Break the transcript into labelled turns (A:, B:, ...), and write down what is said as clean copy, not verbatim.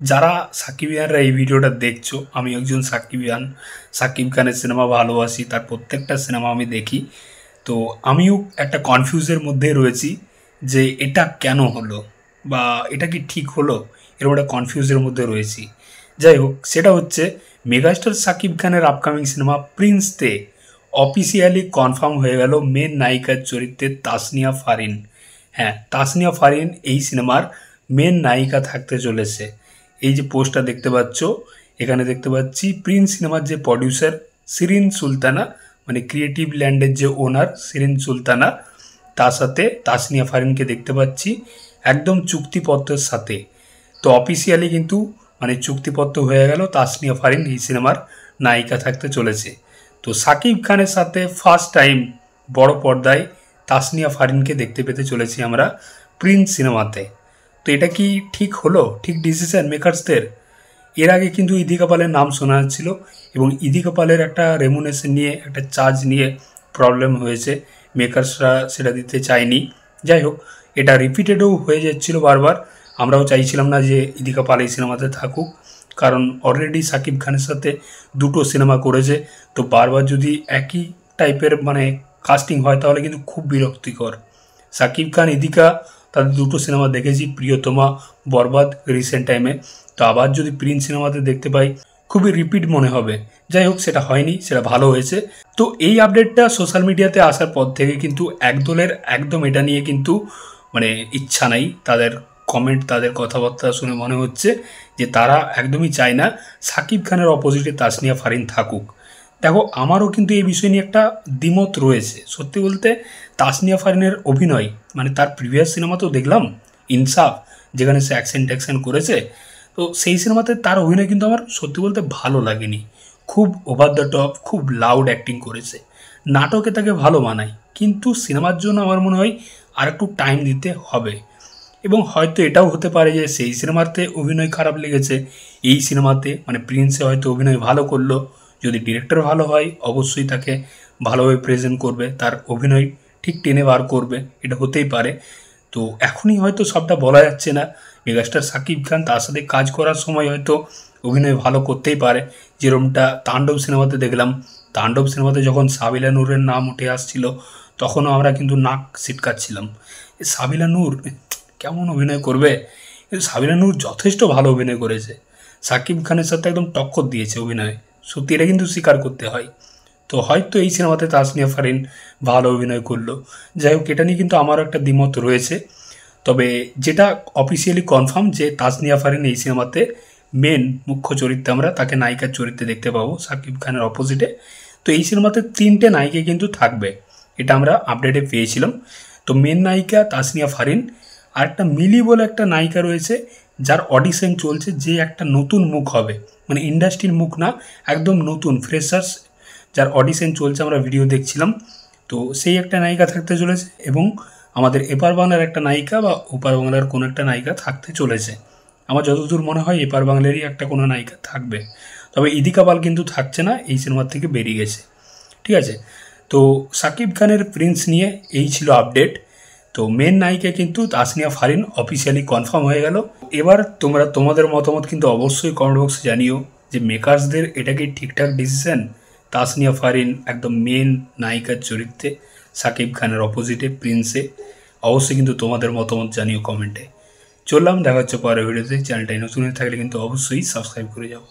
A: যারা সাকিবিয়ানরা এই ভিডিওটা দেখছো, আমি একজন সাকিবিয়ান। সাকিব খানের সিনেমা ভালোবাসি, তার প্রত্যেকটা সিনেমা আমি দেখি। তো আমিও একটা কনফিউজের মধ্যে রয়েছি যে এটা কেন হলো বা এটা কি ঠিক হলো, এরকম একটা কনফিউজের মধ্যে রয়েছি। যাই হোক, সেটা হচ্ছে মেগাস্টার সাকিব খানের আপকামিং সিনেমা প্রিন্সতে অফিসিয়ালি কনফার্ম হয়ে গেল মেন নায়িকার চরিত্রে তাসনিয়া ফারিন। হ্যাঁ, তাসনিয়া ফারিন এই সিনেমার মেন নায়িকা থাকতে চলেছে। এই যে পোস্টটা দেখতে পাচ্ছ, এখানে দেখতে পাচ্ছি প্রিন্স সিনেমার যে প্রডিউসার শিরিন সুলতানা, মানে ক্রিয়েটিভ ল্যান্ডের যে ওনার শিরিন সুলতানা, তার সাথে তাসনিয়া ফারিনকে দেখতে পাচ্ছি একদম চুক্তিপত্রের সাথে। তো অফিসিয়ালি কিন্তু মানে চুক্তিপত্র হয়ে গেল, তাসনিয়া ফারিন এই সিনেমার নায়িকা থাকতে চলেছে। তো সাকিব খানের সাথে ফার্স্ট টাইম বড় পর্দায় তাসনিয়া ফারিনকে দেখতে পেতে চলেছি আমরা প্রিন্স সিনেমাতে। তো এটা কি ঠিক হলো, ঠিক ডিসিশন মেকার্সদের? এর আগে কিন্তু ইদিকা পালের নাম শোনা যাচ্ছিল এবং ইদিকা পালের একটা রেমুনেশন নিয়ে, একটা চার্জ নিয়ে প্রবলেম হয়েছে, মেকার্সরা সেটা দিতে চায়নি। যাই হোক, এটা রিপিটেডও হয়ে যাচ্ছিল বারবার। আমরাও চাইছিলাম না যে ইদিকা পাল এই সিনেমাতে থাকুক, কারণ অলরেডি সাকিব খানের সাথে দুটো সিনেমা করেছে। তো বারবার যদি একই টাইপের মানে কাস্টিং হয় তাহলে কিন্তু খুব বিরক্তিকর। সাকিব খান ইদিকা তাদের দুটো সিনেমা দেখেছি, প্রিয়তমা, বরবাদ রিসেন্ট টাইমে। তো আবার যদি প্রিন্স সিনেমাতে দেখতে পাই খুবই রিপিট মনে হবে। যাই হোক, সেটা হয়নি, সেটা ভালো হয়েছে। তো এই আপডেটটা সোশ্যাল মিডিয়াতে আসার পর থেকে কিন্তু একদলের একদম এটা নিয়ে কিন্তু মানে ইচ্ছা নাই। তাদের কমেন্ট, তাদের কথাবার্তা শুনে মনে হচ্ছে যে তারা একদমই চায় না সাকিব খানের অপোজিটে তাসনিয়া ফারিন থাকুক। দেখো, আমারও কিন্তু এই বিষয় নিয়ে একটা দ্বিমত রয়েছে। সত্যি বলতে তাসনিয়া ফারিনের অভিনয়, মানে তার প্রিভিয়াস সিনেমা তো দেখলাম ইনসাফ, যেখানে সে অ্যাকশন ট্যাকশন করেছে। তো সেই সিনেমাতে তার অভিনয় কিন্তু আমার সত্যি বলতে ভালো লাগেনি। খুব ওভার দ্য টপ, খুব লাউড অ্যাক্টিং করেছে। নাটকে তাকে ভালো মানায়, কিন্তু সিনেমার জন্য আমার মনে হয় আর একটু টাইম দিতে হবে। এবং হয়তো এটাও হতে পারে যে সেই সিনেমাতে অভিনয় খারাপ লেগেছে, এই সিনেমাতে মানে প্রিন্সে হয়তো অভিনয় ভালো করলো। যদি ডিরেক্টর ভালো হয় অবশ্যই তাকে ভালোভাবে প্রেজেন্ট করবে, তার অভিনয় ঠিক টেনে বার করবে, এটা হতেই পারে। তো এখনই হয়তো সবটা বলা যাচ্ছে না। মেগাস্টার সাকিব খান তার সাথে কাজ করার সময় হয়তো অভিনয় ভালো করতেই পারে, যেরকমটা তাণ্ডব সিনেমাতে দেখলাম। তাণ্ডব সিনেমাতে যখন সাবিলা নূরের নাম উঠে আসছিল তখনও আমরা কিন্তু নাক ছিটকাচ্ছিলাম, সাবিলা নূর কেমন অভিনয় করবে। কিন্তু সাবিনা নূর যথেষ্ট ভালো অভিনয় করেছে, সাকিব খানের সাথে একদম টক্কর দিয়েছে অভিনয়ে। সত্যি এটা কিন্তু স্বীকার করতে হয়। তো হয়তো এই সিনেমাতে তাসনিয়া ফারিন ভালো অভিনয় করলো। যাই হোক, এটা নিয়ে কিন্তু আমারও একটা দ্বিমত রয়েছে। তবে যেটা অফিসিয়ালি কনফার্ম যে তাসনিয়া ফারিন এই সিনেমাতে মেন মুখ্য চরিত্রে আমরা তাকে নায়িকার চরিত্রে দেখতে পাবো সাকিব খানের অপোজিটে। তো এই সিনেমাতে 3টে নায়িকা কিন্তু থাকবে, এটা আমরা আপডেটে পেয়েছিলাম। তো মেন নায়িকা তাসনিয়া ফারিন, আর একটা মিলি বলে একটা নায়িকা রয়েছে যার অডিশন চলছে, যে একটা নতুন মুখ হবে, মানে ইন্ডাস্ট্রির মুখ না, একদম নতুন ফ্রেশার্স, যার অডিশন চলছে, আমরা ভিডিও দেখছিলাম। তো সেই একটা নায়িকা থাকতে চলেছে এবং আমাদের এপার বাংলার একটা নায়িকা বা ওপার বাংলার কোনো একটা নায়িকা থাকতে চলেছে। আমার যতদূর মনে হয় এপার বাংলারই একটা কোনো নায়িকা থাকবে। তবে ইদিকা পাল কিন্তু থাকছে না, এই সিনেমার থেকে বেরিয়ে গেছে। ঠিক আছে, তো সাকিব খানের প্রিন্স নিয়ে এই ছিল আপডেট। তো মেন নায়িকা কিন্তু তাসনিয়া ফারিন অফিসিয়ালি কনফার্ম হয়ে গেল। এবার তোমরা তোমাদের মতামত কিন্তু অবশ্যই কমেন্ট বক্সে জানিও যে মেকার্সদের এটা কি ঠিকঠাক ডিসিশন, তাসনিয়া ফারিন একদম মেন নায়িকার চরিত্রে সাকিব খানের অপোজিটে প্রিন্সে। অবশ্যই কিন্তু তোমাদের মতামত জানিও কমেন্টে। চললাম, দেখা হচ্ছে পরের ভিডিওতে। চ্যানেলটাই নতুন হয়ে থাকলে কিন্তু অবশ্যই সাবস্ক্রাইব করে যাবো।